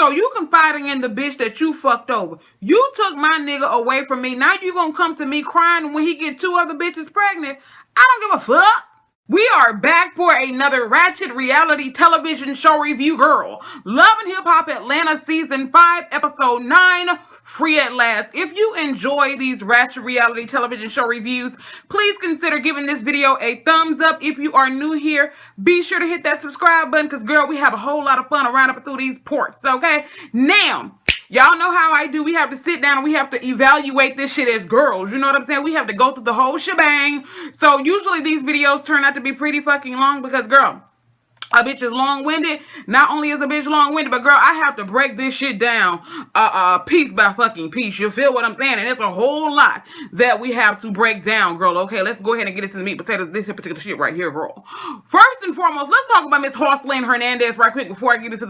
So you confiding in the bitch that you fucked over. You took my nigga away from me. Now you gonna come to me crying when he get 2 other bitches pregnant. I don't give a fuck. We are back for another ratchet reality television show review, girl. Love and Hip Hop Atlanta Season 5, Episode 9, Free at Last. If you enjoy these ratchet reality television show reviews, please consider giving this video a thumbs up. If you are new here, be sure to hit that subscribe button because, girl, we have a whole lot of fun around up through these ports, okay? Now, y'all know how I do. We have to sit down and we have to evaluate this shit as girls. You know what I'm saying? We have to go through the whole shebang. So usually these videos turn out to be pretty fucking long because, girl, a bitch is long-winded. Not only is a bitch long-winded, but girl, I have to break this shit down piece by fucking piece. You feel what I'm saying? And it's a whole lot that we have to break down, girl. Okay, let's go ahead and get into the meat potatoes. This particular shit right here, girl. First and foremost, let's talk about Miss Jocelyn Hernandez right quick before I get into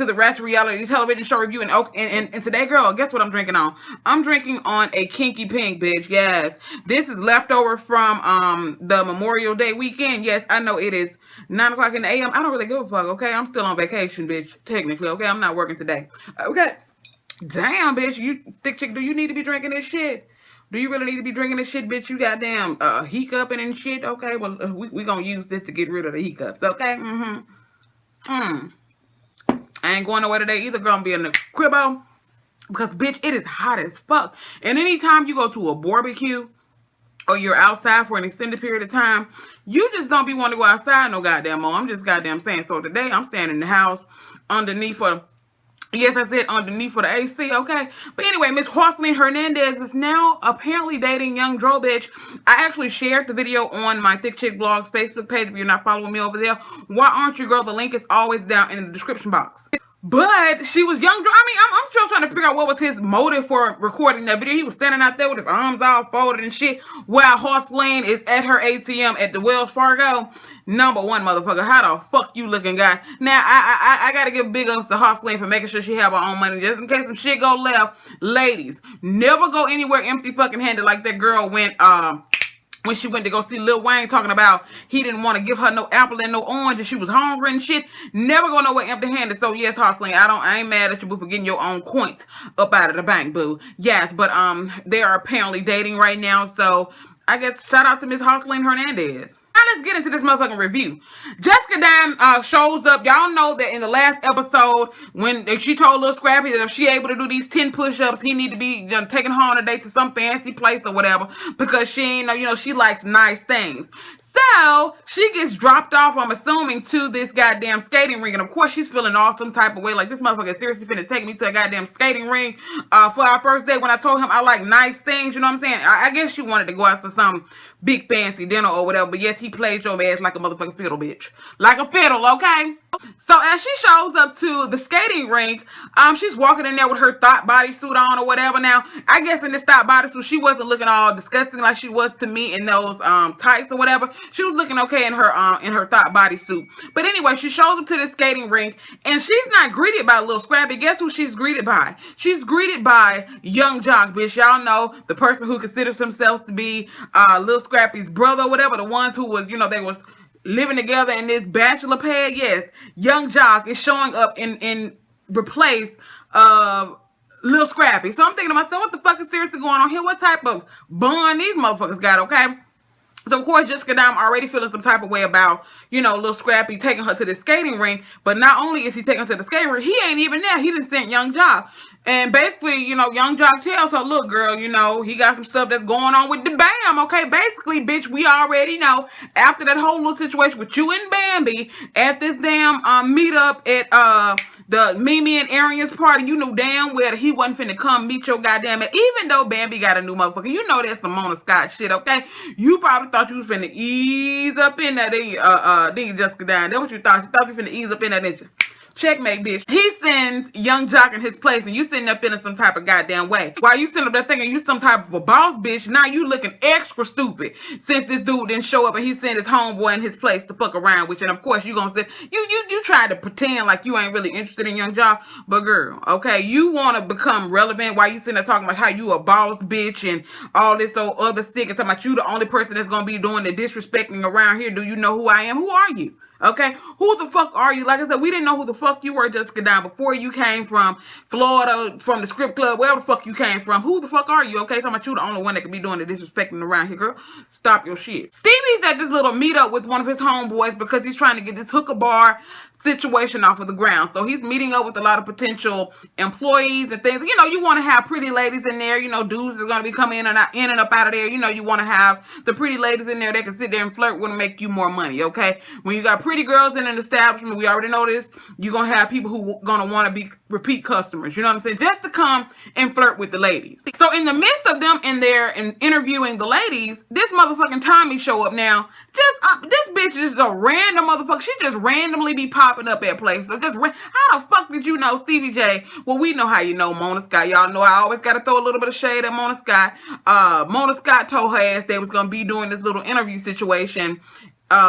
the ratchet reality television show review. And today, girl, guess what I'm drinking on? I'm drinking on a Kinky Pink, bitch. Yes, this is leftover from the Memorial Day weekend. Yes, I know it is 9 o'clock in the a.m. I don't really give a fuck, okay? I'm still on vacation, bitch, technically, okay? I'm not working today, okay? Damn, bitch, you thick chick, do you need to be drinking this shit? Do you really need to be drinking this shit, bitch? You goddamn hiccuping and shit, okay? Well, we gonna use this to get rid of the hiccups, okay? I ain't going nowhere today either, girl. I'm being in the cribbo because, bitch, it is hot as fuck. And anytime you go to a barbecue or you're outside for an extended period of time, you just don't be wanting to go outside no goddamn more. I'm just goddamn saying. So today, I'm staying in the house underneath for, yes, I said underneath for the AC, okay? But anyway, Miss Jocelyn Hernandez is now apparently dating young Dro, bitch. I actually shared the video on my ThickChickVlogs Facebook page. If you're not following me over there, why aren't you, girl? The link is always down in the description box. But she was young. I mean, I'm still trying to figure out what was his motive for recording that video. He was standing out there with his arms all folded and shit while Jocelyn is at her ATM at the Wells Fargo. Number one, motherfucker, how the fuck you looking, guy? Now, I gotta give big ups to Jocelyn for making sure she have her own money just in case some shit go left. Ladies, never go anywhere empty fucking handed like that girl went, when she went to go see Lil Wayne talking about he didn't want to give her no apple and no orange and she was hungry and shit. Never go nowhere empty-handed. So yes, Jocelyn, I ain't mad at you, boo, for getting your own coins up out of the bank, boo. Yes, but they are apparently dating right now. So I guess shout out to Miss Jocelyn Hernandez. Now let's get into this motherfucking review. Jessica Dime shows up. Y'all know that in the last episode, when she told Lil Scrappy that if she able to do these 10 push-ups, he need to be taking her on a date to some fancy place or whatever because she ain't know, she likes nice things. So she gets dropped off, I'm assuming, to this goddamn skating ring. And of course, she's feeling all some type of way. Like, this motherfucker seriously finna take me to a goddamn skating ring for our first date when I told him I like nice things. You know what I'm saying? I guess she wanted to go out to some big fancy dinner or whatever. But yes, he played your ass like a motherfucking fiddle, bitch. Like a fiddle, okay? So as she shows up to the skating rink, she's walking in there with her thought bodysuit on or whatever. Now, I guess in this thought bodysuit, she wasn't looking all disgusting like she was to me in those tights or whatever. She was looking okay in her thought bodysuit. But anyway, she shows up to the skating rink and she's not greeted by Lil Scrappy. Guess who she's greeted by? She's greeted by Young Jock, bitch. Y'all know the person who considers himself to be Lil Scrappy's brother or whatever. The ones who was, they was living together in this bachelor pad. Yes, Young Jock is showing up in replace of Lil Scrappy. So I'm thinking to myself, what the fuck is seriously going on here? What type of bond these motherfuckers got, okay? So, of course, Jessica Dime already feeling some type of way about, Lil Scrappy taking her to the skating ring. But not only is he taking her to the skating ring, he ain't even there. He done sent Young Jock. And basically, Young Jock tells her, look, girl, he got some stuff that's going on with the Bam, okay? Basically, bitch, we already know, after that whole little situation with you and Bambi at this damn meetup at the Mimi and Arian's party, you knew damn well that he wasn't finna come meet your goddamn ass. Even though Bambi got a new motherfucker, you know that's some Mona Scott shit, okay? You probably thought you was finna ease up in that, then you Jessica Dime. That's what you thought. You thought you finna ease up in that, didn't you? Checkmate, bitch. He sends Young Jock in his place and you sitting up feeling some type of goddamn way. While you sitting up there thinking you some type of a boss bitch, now you looking extra stupid since this dude didn't show up and he sent his homeboy in his place to fuck around with you. And of course you gonna say, you tried to pretend like you ain't really interested in Young Jock, but girl, okay, you wanna become relevant while you sitting there talking about how you a boss bitch and all this old other stick and talking about you the only person that's gonna be doing the disrespecting around here. Do you know who I am? Who are you? Okay, who the fuck are you? Like I said, we didn't know who the fuck you were, Jessica Down, before you came from Florida, from the script club, wherever the fuck you came from. Who the fuck are you? Okay, talking about you the only one that could be doing the disrespecting around here, girl. Stop your shit. Stevie's at this little meetup with one of his homeboys because he's trying to get this hookah bar situation off of the ground. So he's meeting up with a lot of potential employees and things. You know, you want to have pretty ladies in there. You know, dudes are going to be coming in and up out of there. You know, you want to have the pretty ladies in there that can sit there and flirt with and make you more money, okay? When you got pretty girls in an establishment, we already know this, you're going to have people who are going to want to be repeat customers, you know what I'm saying? Just to come and flirt with the ladies. So in the midst of them in there and interviewing the ladies, this motherfucking Tommy show up now. This bitch is a random motherfucker. She just randomly be popping up at places. So how the fuck did you know Stevie J? Well, we know how you know Mona Scott. Y'all know I always got to throw a little bit of shade at Mona Scott. Mona Scott told her ass they was going to be doing this little interview situation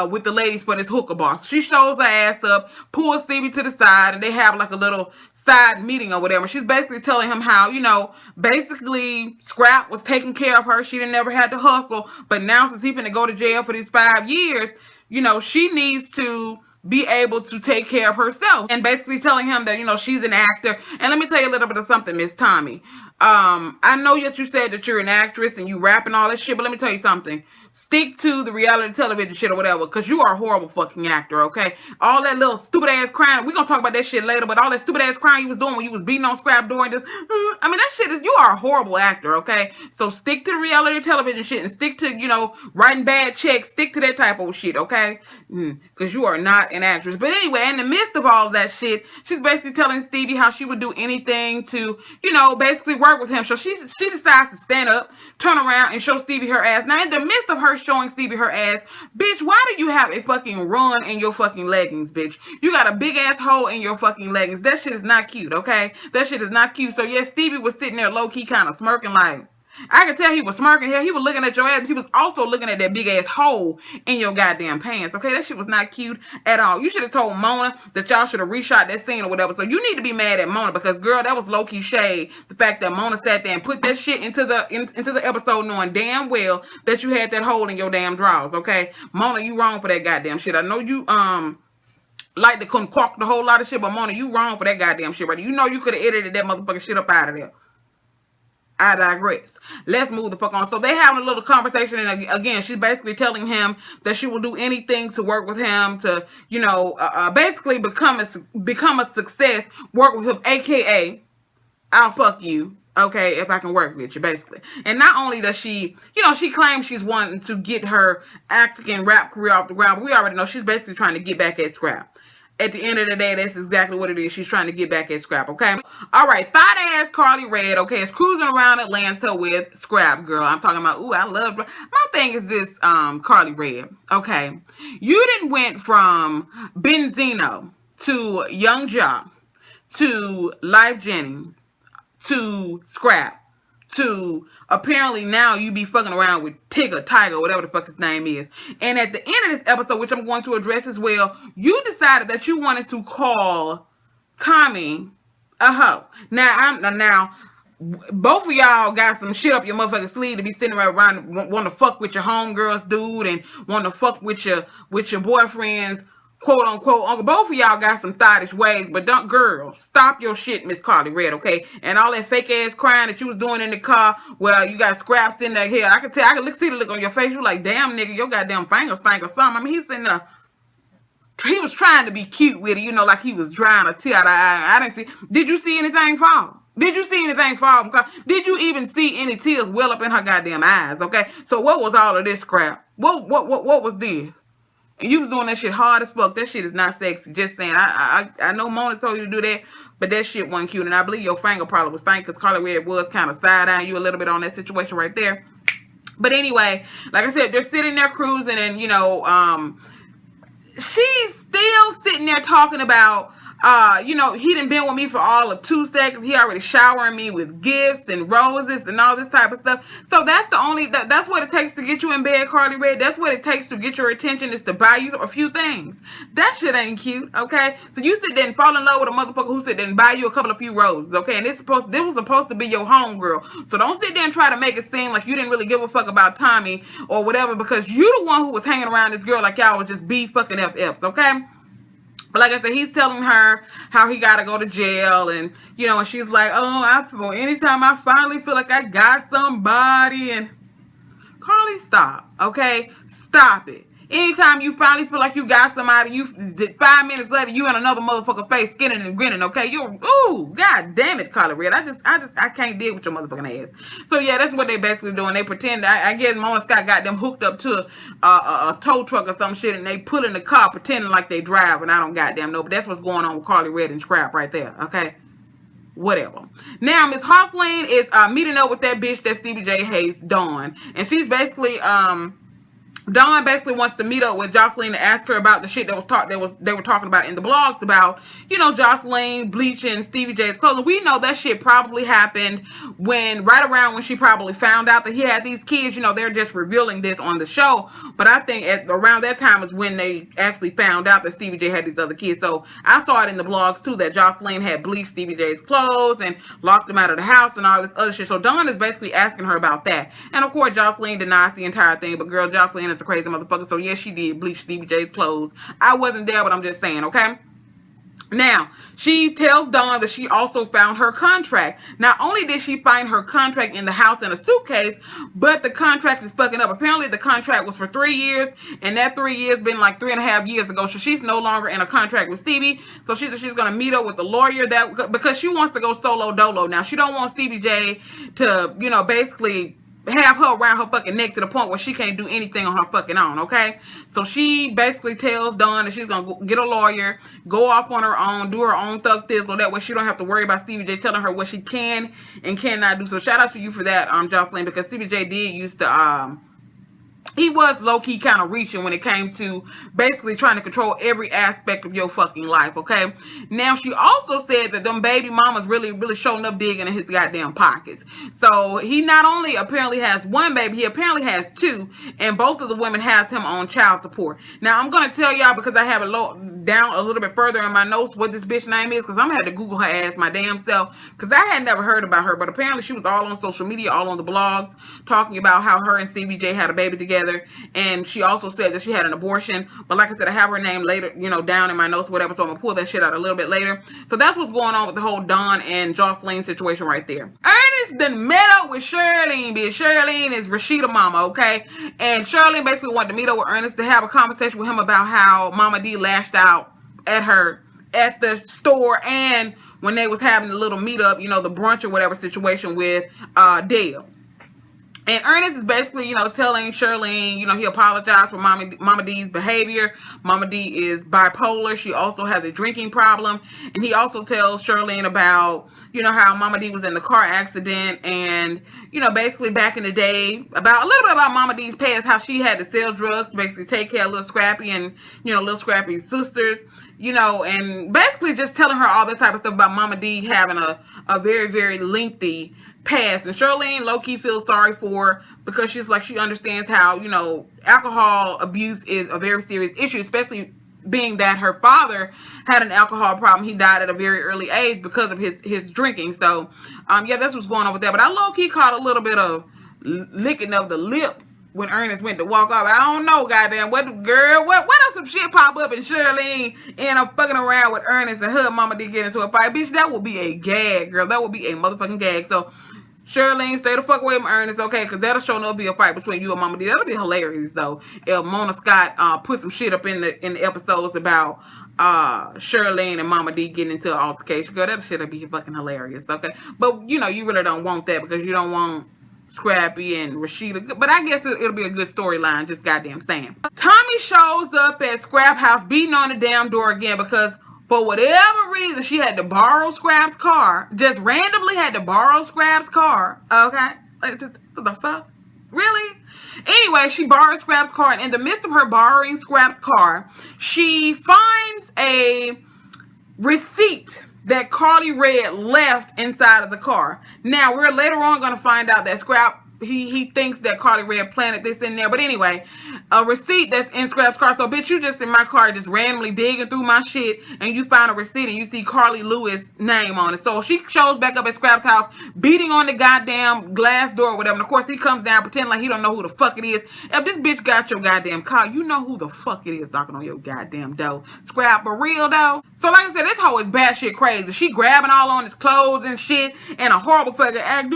with the ladies for this hookah bar. So she shows her ass up, pulls Stevie to the side, and they have like a little side meeting or whatever. She's basically telling him how, you know, basically Scrap was taking care of her. She didn't never had to hustle, but now since he's finna go to jail for these 5 years, you know, she needs to be able to take care of herself, and basically telling him that, you know, she's an actor. And let me tell you a little bit of something, Miss Tommy. I know that you said that you're an actress and you rap and all that shit, but let me tell you something. Stick to the reality television shit or whatever, because you are a horrible fucking actor, okay? All that little stupid ass crying, we're going to talk about that shit later, but all that stupid ass crying you was doing when you was beating on Scrap door and just, I mean, that shit is, you are a horrible actor, okay? So stick to the reality television shit and stick to, you know, writing bad checks, stick to that type of shit, okay? Because you are not an actress. But anyway, in the midst of all of that shit, she's basically telling Stevie how she would do anything to, you know, basically work with him. So she decides to stand up, turn around, and show Stevie her ass. Now, in the midst of her showing Stevie her ass, bitch, why do you have a fucking run in your fucking leggings, bitch? You got a big ass hole in your fucking leggings. That shit is not cute, okay? That shit is not cute. So yes, Stevie was sitting there low-key kind of smirking like, I could tell he was smirking here. He was looking at your ass. He was also looking at that big ass hole in your goddamn pants. Okay, that shit was not cute at all. You should have told Mona that y'all should have reshot that scene or whatever. So you need to be mad at Mona because, girl, that was low key shade. The fact that Mona sat there and put that shit into the episode, knowing damn well that you had that hole in your damn drawers. Okay, Mona, you wrong for that goddamn shit. I know you like to concoct the whole lot of shit, but Mona, you wrong for that goddamn shit right there. You know you could have edited that motherfucking shit up out of there. I digress. Let's move the fuck on. So they having a little conversation, and again, she's basically telling him that she will do anything to work with him to, you know, basically become a success, work with him, aka, I'll fuck you, okay, if I can work with you, basically. And not only does she, you know, she claims she's wanting to get her acting and rap career off the ground, but we already know she's basically trying to get back at Scrap. At the end of the day, that's exactly what it is. She's trying to get back at Scrap, okay? All right, thought-ass Carly Red, okay, is cruising around Atlanta with Scrap, girl. I'm talking about, ooh, I love her. My thing is this, Carly Red, okay? You done went from Benzino to Young Jock to Life Jennings to Scrap to apparently now you be fucking around with Tiger, whatever the fuck his name is. And at the end of this episode, which I'm going to address as well, you decided that you wanted to call Tommy a hoe. Now, both of y'all got some shit up your motherfucking sleeve to be sitting around want to fuck with your homegirls, dude, and want to fuck with your boyfriend's quote unquote uncle. Both of y'all got some thottish ways, but don't, girl, stop your shit, Miss Carly Red, okay? And all that fake ass crying that you was doing in the car, well, you got Scraps in there here. I can see the look on your face. You like, damn nigga, your goddamn finger stank or something. I mean, he's sitting there. He was trying to be cute with it, you know, like he was drying a tear out of eye. I didn't see. Did you see anything fall? Did you see anything fall? Did you even see any tears well up in her goddamn eyes? Okay, so what was all of this crap? What was this? And you was doing that shit hard as fuck. That shit is not sexy. Just saying. I know Mona told you to do that, but that shit wasn't cute. And I believe your finger probably was stank because Carly Red was kind of side-eyeing you a little bit on that situation right there. But anyway, like I said, they're sitting there cruising, and you know, she's still sitting there talking about he done been with me for all of 2 seconds. He already showering me with gifts and roses and all this type of stuff. So that's that's what it takes to get you in bed, Carly Red. That's what it takes to get your attention, is to buy you a few things. That shit ain't cute, okay? So you sit there and fall in love with a motherfucker who sit there and buy you a few roses, okay? And this was supposed to be your homegirl. So don't sit there and try to make it seem like you didn't really give a fuck about Tommy or whatever, because you the one who was hanging around this girl like y'all was just be fucking FFs, okay? But like I said, he's telling her how he got to go to jail. And, and she's like, oh, anytime I finally feel like I got somebody. And Carly, stop, okay? Stop it. Anytime you finally feel like you got somebody, 5 minutes later, you in another motherfucker face, skinning and grinning, okay? God damn it, Carly Red. I can't deal with your motherfucking ass. So, yeah, that's what they basically doing. They pretend, I guess Mona Scott got them hooked up to a tow truck or some shit, and they pull in the car pretending like they drive, and I don't goddamn know. But that's what's going on with Carly Red and Scrap right there, okay? Whatever. Now, Miss Hoflane is meeting up with that bitch that Stevie J hates, Dawn. And she's basically, Dawn basically wants to meet up with Jocelyn to ask her about the shit that they were talking about in the blogs about, Jocelyn bleaching Stevie J's clothes. And we know that shit probably happened right around when she probably found out that he had these kids. They're just revealing this on the show. But I think around that time is when they actually found out that Stevie J had these other kids. So I saw it in the blogs too, that Jocelyn had bleached Stevie J's clothes and locked him out of the house and all this other shit. So Dawn is basically asking her about that. And of course, Jocelyn denies the entire thing. But girl, Jocelyn is a crazy motherfucker. So yes, she did bleach Stevie J's clothes. I wasn't there, but I'm just saying, okay? Now, she tells Dawn that she also found her contract. Not only did she find her contract in the house in a suitcase, but the contract is fucking up. Apparently, the contract was for 3 years, and that 3 years been like 3.5 years ago. So she's no longer in a contract with Stevie. So she said she's going to meet up with the lawyer because she wants to go solo dolo. Now, she don't want Stevie J to, basically have her around her fucking neck to the point where she can't do anything on her fucking own, okay? So she basically tells Dawn that she's gonna get a lawyer, go off on her own, do her own thug thizzle. That way she don't have to worry about Stevie J telling her what she can and cannot do. So shout out to you for that, Jocelyn, because Stevie J did used to he was low-key kind of reaching when it came to basically trying to control every aspect of your fucking life, okay? Now, she also said that them baby mamas really, really showing up digging in his goddamn pockets. So, he not only apparently has one baby, he apparently has 2, and both of the women has him on child support. Now, I'm going to tell y'all, because I have it down a little bit further in my notes, what this bitch name is, because I'm going to have to Google her ass my damn self, because I had never heard about her, but apparently she was all on social media, all on the blogs, talking about how her and Stevie J had a baby together. And she also said that she had an abortion. But like I said, I have her name later, down in my notes, whatever. So I'm going to pull that shit out a little bit later. So that's what's going on with the whole Dawn and Jocelyn situation right there. Ernest then met up with Shirlene, bitch. Shirlene is Rashida mama, okay? And Shirlene basically wanted to meet up with Ernest to have a conversation with him about how Mama D lashed out at her at the store and when they was having the little meetup, the brunch or whatever situation with Dale. And Ernest is basically, telling Shirlene, he apologized for Mama D's behavior. Mama D is bipolar. She also has a drinking problem. And he also tells Shirlene about, how Mama D was in the car accident. And, basically back in the day, a little bit about Mama D's past, how she had to sell drugs to basically take care of Little Scrappy and, Little Scrappy's sisters. And basically just telling her all that type of stuff about Mama D having a very, very lengthy past. And Shirlene low-key feels sorry for her because she's like, she understands how, alcohol abuse is a very serious issue, especially being that her father had an alcohol problem. He died at a very early age because of his drinking. So, yeah, that's what's going on with that. But I low-key caught a little bit of licking of the lips when Ernest went to walk off. I don't know, goddamn, what if some shit pop up and Shirlene end up fucking around with Ernest and her mama did get into a fight? Bitch, that would be a gag, girl. That would be a motherfucking gag. So, Shirlene, stay the fuck away from Ernest, okay? Because that'll show no be a fight between you and Mama D. That'll be hilarious, though. If Mona Scott put some shit up in the episodes about Shirlene and Mama D getting into an altercation. Girl, that shit'll be fucking hilarious, okay? But, you really don't want that because you don't want Scrappy and Rashida. But I guess it'll be a good storyline, just goddamn saying. Tommy shows up at Scrap House beating on the damn door again because for whatever reason, she had to borrow Scrap's car. Just randomly had to borrow Scrap's car. Okay? Like, the fuck? Really? Anyway, she borrowed Scrap's car. And in the midst of her borrowing Scrap's car, she finds a receipt that Carly Red left inside of the car. Now, we're later on going to find out that Scrap, he thinks that Carly Red planted this in there. But anyway, a receipt that's in Scrap's car. So, bitch, you just in my car just randomly digging through my shit and you find a receipt and you see Carly Lewis' name on it. So, she shows back up at Scrap's house, beating on the goddamn glass door or whatever. And, of course, he comes down pretending like he don't know who the fuck it is. If this bitch got your goddamn car, you know who the fuck it is knocking on your goddamn door. Scrap, for real, though. So, like I said, this hoe is batshit crazy. She grabbing all on his clothes and shit and a horrible fucking act.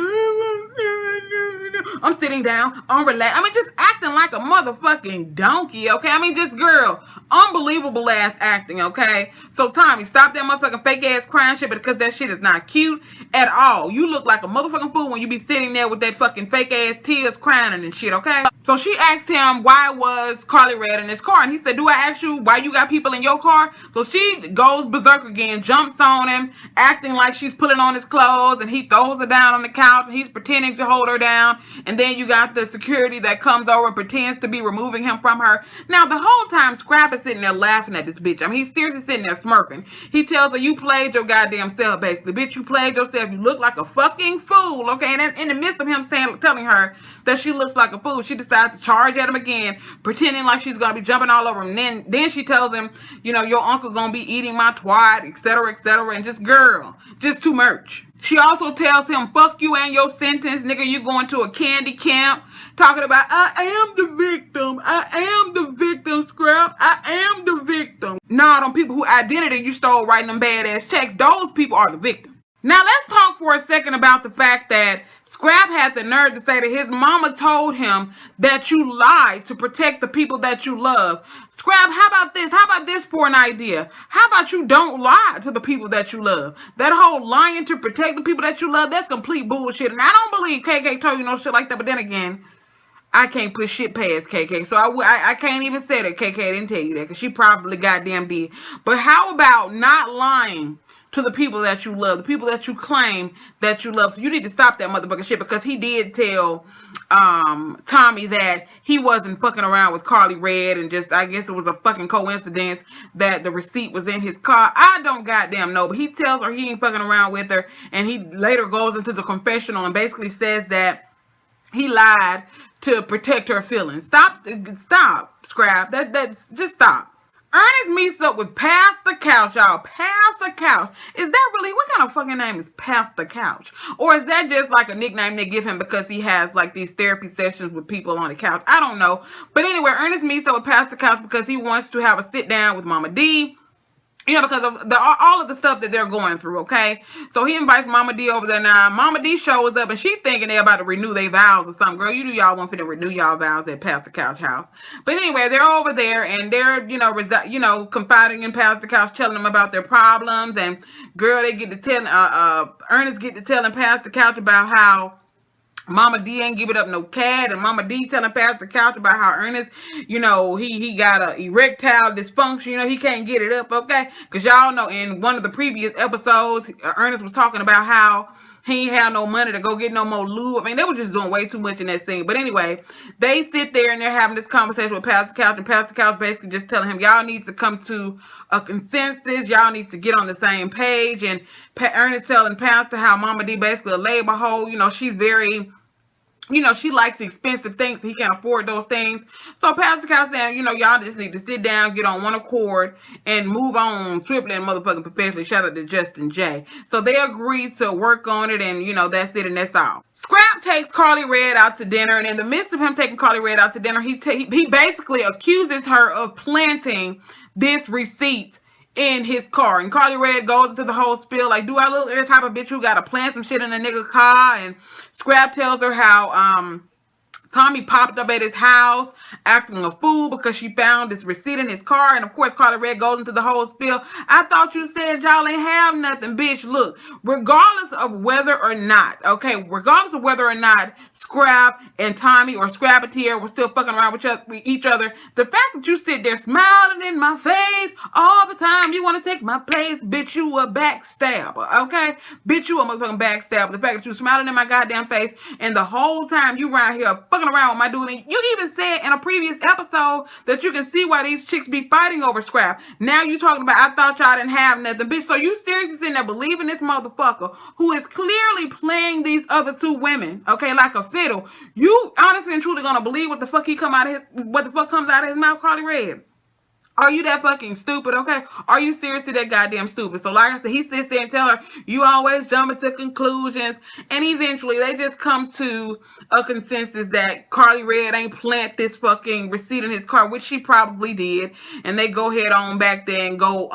I'm sitting down, I'm relaxed. I mean, just acting like a motherfucking donkey, okay? I mean, just girl, unbelievable ass acting, okay? So, Tommy, stop that motherfucking fake ass crying shit because that shit is not cute at all. You look like a motherfucking fool when you be sitting there with that fucking fake ass tears crying and shit, okay? So she asked him why was Carly Red in his car, and he said, do I ask you why you got people in your car? So she goes berserk again, jumps on him, acting like she's pulling on his clothes, and he throws her down on the couch, and he's pretending to hold her down, and then you got the security that comes over and pretends to be removing him from her. Now, the whole time, Scrap is sitting there laughing at this bitch. I mean, he's seriously sitting there smirking. He tells her, you played your goddamn self, basically. Bitch, you played yourself. You look like a fucking fool, okay? And in the midst of him telling her that she looks like a fool, she decides to charge at him again, pretending like she's going to be jumping all over him. Then she tells him, you know, your uncle going to be eating my twat, etc., etc., and just, girl, just too much. She also tells him, fuck you and your sentence, nigga, you going to a candy camp, talking about, I am the victim, I am the victim, Scrap, I am the victim. Nah, them people who identity you stole writing them badass checks, those people are the victim. Now, let's talk for a second about the fact that Scrap had the nerve to say that his mama told him that you lied to protect the people that you love. Scrap, how about this? How about this for an idea? How about you don't lie to the people that you love? That whole lying to protect the people that you love, that's complete bullshit. And I don't believe KK told you no shit like that. But then again, I can't put shit past KK. So I can't even say that KK didn't tell you that, because she probably goddamn did. But how about not lying to the people that you love, the people that you claim that you love? So you need to stop that motherfucking shit, because he did tell Tommy that he wasn't fucking around with Carly Red, and just, I guess it was a fucking coincidence that the receipt was in his car. I don't goddamn know, but he tells her he ain't fucking around with her, and he later goes into the confessional and basically says that he lied to protect her feelings. Stop, Scrap. That's just stop. Ernest meets up with Pastor Couch, y'all. Pastor Couch. Is that really, what kind of fucking name is Pastor Couch? Or is that just like a nickname they give him because he has like these therapy sessions with people on the couch? I don't know. But anyway, Ernest meets up with Pastor Couch because he wants to have a sit down with Mama D. You know, because of all of the stuff that they're going through, okay? So he invites Mama D over there. Now, Mama D shows up, and she thinking they're about to renew their vows or something. Girl, you do y'all want to renew y'all vows at Pastor Couch house. But anyway, they're over there, and they're, confiding in Pastor Couch, telling them about their problems. And, girl, they get to tell, Ernest get to telling Pastor Couch about how Mama D ain't giving up no cat, and Mama D telling Pastor Couch about how Ernest, he got a erectile dysfunction, he can't get it up, okay? Because y'all know in one of the previous episodes, Ernest was talking about how he ain't had no money to go get no more lube. I mean, they were just doing way too much in that scene. But anyway, they sit there and they're having this conversation with Pastor Couch, and Pastor Couch basically just telling him, y'all need to come to a consensus. Y'all need to get on the same page. And Ernest telling Pastor how Mama D basically a labor hole. She's very... she likes expensive things, so he can't afford those things. So Pastor Couch saying, y'all just need to sit down, get on one accord, and move on swiftly and motherfucking professionally. Shout out to Justin J. So they agreed to work on it, and, that's it, and that's all. Scrap takes Carly Red out to dinner, and in the midst of him taking Carly Red out to dinner, he basically accuses her of planting this receipt in his car. And Carly Red goes into the whole spiel like, do I look like the type of bitch who gotta plant some shit in a nigga car? And Scrap tells her how Tommy popped up at his house acting a fool because she found this receipt in his car. And of course, Carly Red goes into the whole spiel. I thought you said y'all ain't have nothing, bitch. Look, regardless of whether or not, Scrap and Tommy or Scrappatier were still fucking around with each other, the fact that you sit there smiling in my face all the time, you want to take my place, bitch, you a backstabber, okay? Bitch, you a motherfucking backstabber. The fact that you smiling in my goddamn face and the whole time you around here fucking fucking around with my dude. And you even said in a previous episode that you can see why these chicks be fighting over scrap. Now you talking about, I thought y'all didn't have nothing. Bitch, so you seriously sitting there believing this motherfucker who is clearly playing these other two women, okay, like a fiddle. You honestly and truly gonna believe what the fuck comes out of his mouth, Carly Red? Are you that fucking stupid, okay? Are you seriously that goddamn stupid? So like I said, he sits there and tell her, you always jump into conclusions. And eventually they just come to a consensus that Carly Red ain't plant this fucking receipt in his car, which she probably did. And they go head on back there and go,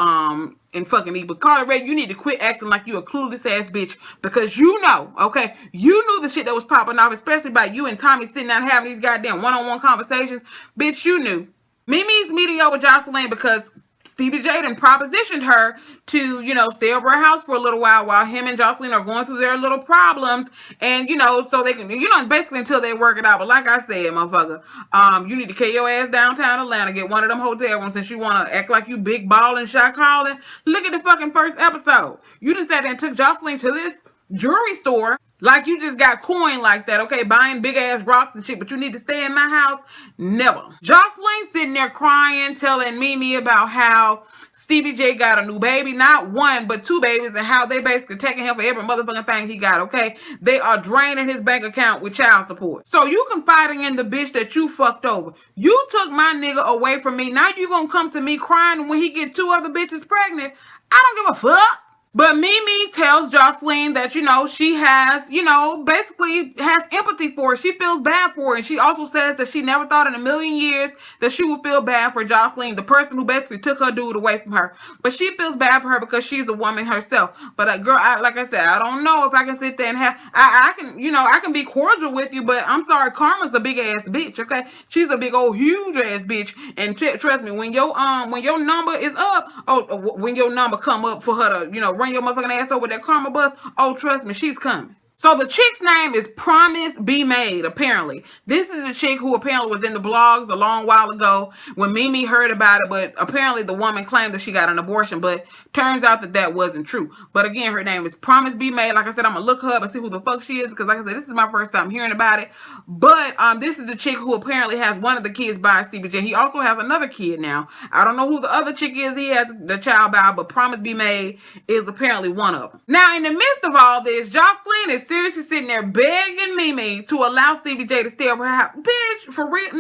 and fucking eat. But Carly Red, you need to quit acting like you a clueless ass bitch, because you know, okay, you knew the shit that was popping off, especially by you and Tommy sitting down having these goddamn one-on-one conversations. Bitch, you knew. Mimi's meeting up with Jocelyn because Stevie J done propositioned her to, you know, stay over her house for a little while him and Jocelyn are going through their little problems. And, you know, so they can, you know, basically until they work it out. But like I said, motherfucker, you need to carry your ass downtown Atlanta, get one of them hotel rooms since you want to act like you big ball and shot calling. Look at the fucking first episode. You just sat there and took Jocelyn to this jewelry store like you just got coin like that, okay, buying big ass rocks and shit, but you need to stay in my house. Never. Jocelyn sitting there crying, telling Mimi about how Stevie J got a new baby, not one but two babies, and how they basically taking him for every motherfucking thing he got, okay? They are draining his bank account with child support. So you confiding in the bitch that you fucked over. You took my nigga away from me. Now you gonna come to me crying when he get two other bitches pregnant? I don't give a fuck. But Mimi tells Jocelyn that, you know, she has, you know, basically has empathy for her. She feels bad for her. And she also says that she never thought in a million years that she would feel bad for Jocelyn, the person who basically took her dude away from her. But she feels bad for her because she's a woman herself. But girl, like I said, I don't know if I can sit there and have, I can, you know, I can be cordial with you, but I'm sorry, Karma's a big ass bitch, okay? She's a big old huge ass bitch. And trust me, when your number is up, when your number come up for her to, you know, run your motherfucking ass over with that Karma bus, oh, trust me, she's coming. So the chick's name is Promise Be Made, apparently. This is a chick who apparently was in the blogs a long while ago when Mimi heard about it, but apparently the woman claimed that she got an abortion, but turns out that wasn't true. But again, her name is Promise Be Made. Like I said, I'm gonna look her up and see who the fuck she is, because like I said, this is my first time hearing about it. But this is the chick who apparently has one of the kids by Stevie J. He also has another kid now. I don't know who the other chick is he has the child by, but Promise Be Made is apparently one of them. Now, in the midst of all this, Jocelyn is seriously sitting there begging Mimi to allow Stevie J to stay over her house. Bitch, for real?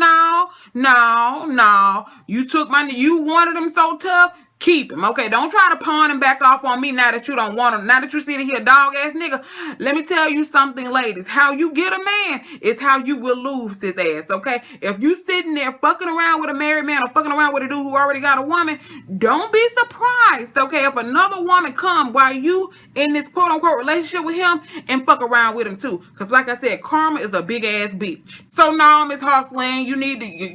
No. You took you wanted him so tough. Keep him, okay? Don't try to pawn him back off on me now that you don't want him. Now that you see that he a dog-ass nigga. Let me tell you something, ladies. How you get a man is how you will lose his ass, okay? If you sitting there fucking around with a married man or fucking around with a dude who already got a woman, don't be surprised, okay, if another woman come while you in this quote-unquote relationship with him and fuck around with him too. Because like I said, Karma is a big-ass bitch. So now, Miss Hustling,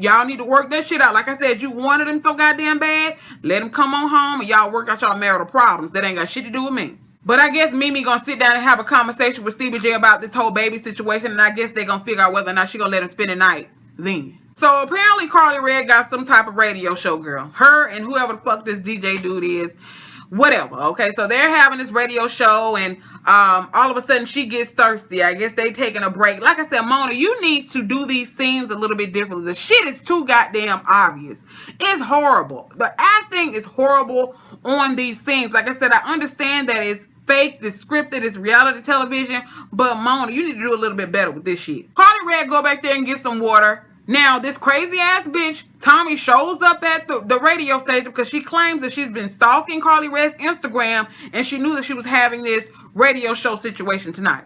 y'all need to work that shit out. Like I said, you wanted him so goddamn bad. Let him come on home and y'all work out y'all marital problems. That ain't got shit to do with me. But I guess Mimi gonna sit down and have a conversation with Stevie J about this whole baby situation, and I guess they gonna figure out whether or not she gonna let him spend the night then. So apparently Carly Red got some type of radio show, girl. Her and whoever the fuck this DJ dude is. Whatever, okay? So they're having this radio show, and all of a sudden she gets thirsty. I guess they taking a break. Like I said, Mona, you need to do these scenes a little bit differently. The shit is too goddamn obvious. It's horrible. The acting is horrible on these scenes. Like I said, I understand that it's fake, it's scripted, it's reality television, but Mona, you need to do a little bit better with this shit. Carly Red go back there and get some water. Now, this crazy ass bitch, Tommy, shows up at the radio station because she claims that she's been stalking Carly Red's Instagram and she knew that she was having this radio show situation tonight.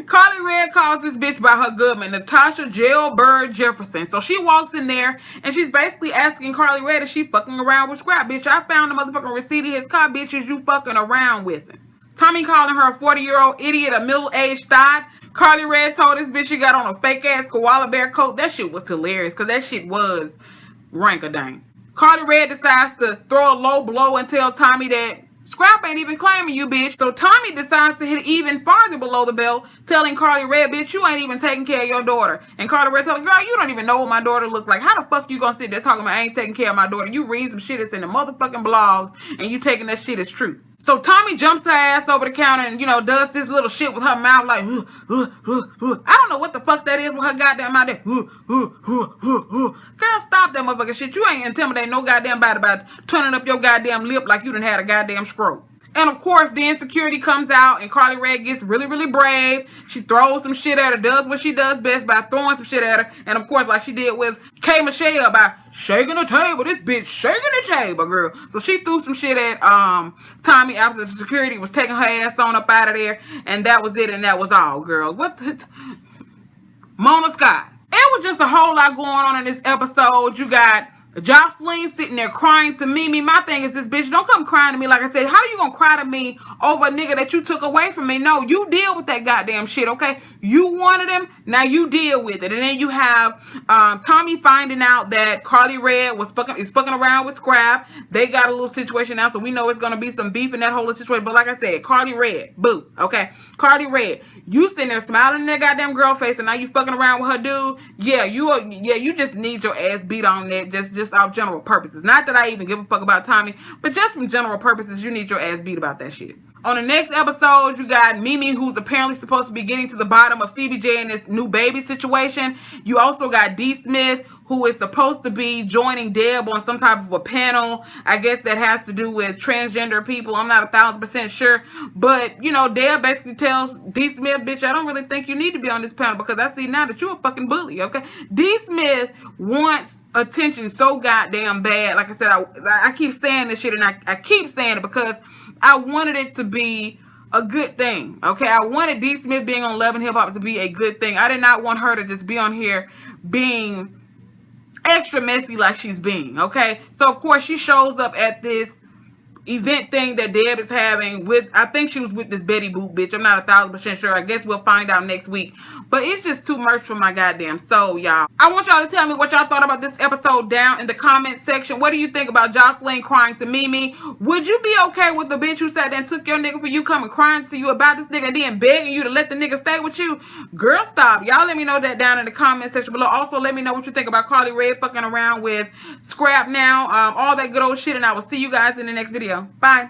Carly Red calls this bitch by her goodman, Natasha Jailbird Jefferson. So she walks in there and she's basically asking Carly Red if she fucking around with Scrap. Bitch, I found the motherfucking receipt of his car, bitch, is you fucking around with him. Tommy calling her a 40-year-old idiot, a middle-aged thought. Carly Red told this bitch she got on a fake-ass koala bear coat. That shit was hilarious because that shit was rank-a-dang. Carly Red decides to throw a low blow and tell Tommy that Scrap ain't even claiming you, bitch. So Tommy decides to hit even farther below the belt, telling Carly Red, bitch, you ain't even taking care of your daughter. And Carly Red telling, girl, you don't even know what my daughter look like. How the fuck you gonna sit there talking about I ain't taking care of my daughter? You read some shit that's in the motherfucking blogs and you taking that shit as true. So Tommy jumps her ass over the counter and, does this little shit with her mouth like, I don't know what the fuck that is with her goddamn mouth there. Girl, stop that motherfucking shit. You ain't intimidating no goddamn body by turning up your goddamn lip like you done had a goddamn stroke. And of course, the insecurity comes out and Carly Rae gets really, really brave. She throws some shit at her, does what she does best by throwing some shit at her. And of course, like she did with K. Michelle by shaking the table. This bitch shaking the table, girl. So she threw some shit at Tommy after the security was taking her ass on up out of there. And that was it and that was all, girl. Mona Scott. It was just a whole lot going on in this episode. You got Jocelyn sitting there crying to Mimi. My thing is this, bitch, don't come crying to me. Like I said, how you gonna cry to me over a nigga that you took away from me? No, you deal with that goddamn shit, okay? You wanted him, now you deal with it. And then you have Tommy finding out that Carly Rae is fucking around with Scrap. They got a little situation now, so we know it's gonna be some beef in that whole situation. But like I said, Carly Rae, boo, okay? Carly Rae, you sitting there smiling in that goddamn girl face, and now you fucking around with her dude. Yeah, you just need your ass beat on that, just off general purposes. Not that I even give a fuck about Tommy, but just from general purposes, you need your ass beat about that shit. On the next episode, you got Mimi, who's apparently supposed to be getting to the bottom of CBJ and this new baby situation. You also got D. Smith, who is supposed to be joining Deb on some type of a panel. I guess that has to do with transgender people. I'm not 1,000% sure. But, Deb basically tells D. Smith, bitch, I don't really think you need to be on this panel because I see now that you're a fucking bully, okay? D. Smith wants attention so goddamn bad. Like I said, I keep saying this shit and I keep saying it because I wanted it to be a good thing, okay? I wanted D. Smith being on Love and Hip Hop to be a good thing. I did not want her to just be on here being extra messy like she's being, okay? So, of course, she shows up at this event thing that Deb is having with, I think she was with this Betty Boop bitch. I'm not 1,000% sure. I guess we'll find out next week. But it's just too much for my goddamn soul, y'all. I want y'all to tell me what y'all thought about this episode down in the comment section. What do you think about Jocelyn crying to Mimi? Would you be okay with the bitch who sat there and took your nigga for you coming crying to you about this nigga and then begging you to let the nigga stay with you? Girl, stop. Y'all let me know that down in the comment section below. Also, let me know what you think about Carly Rae fucking around with Scrap now. All that good old shit, and I will see you guys in the next video. Bye.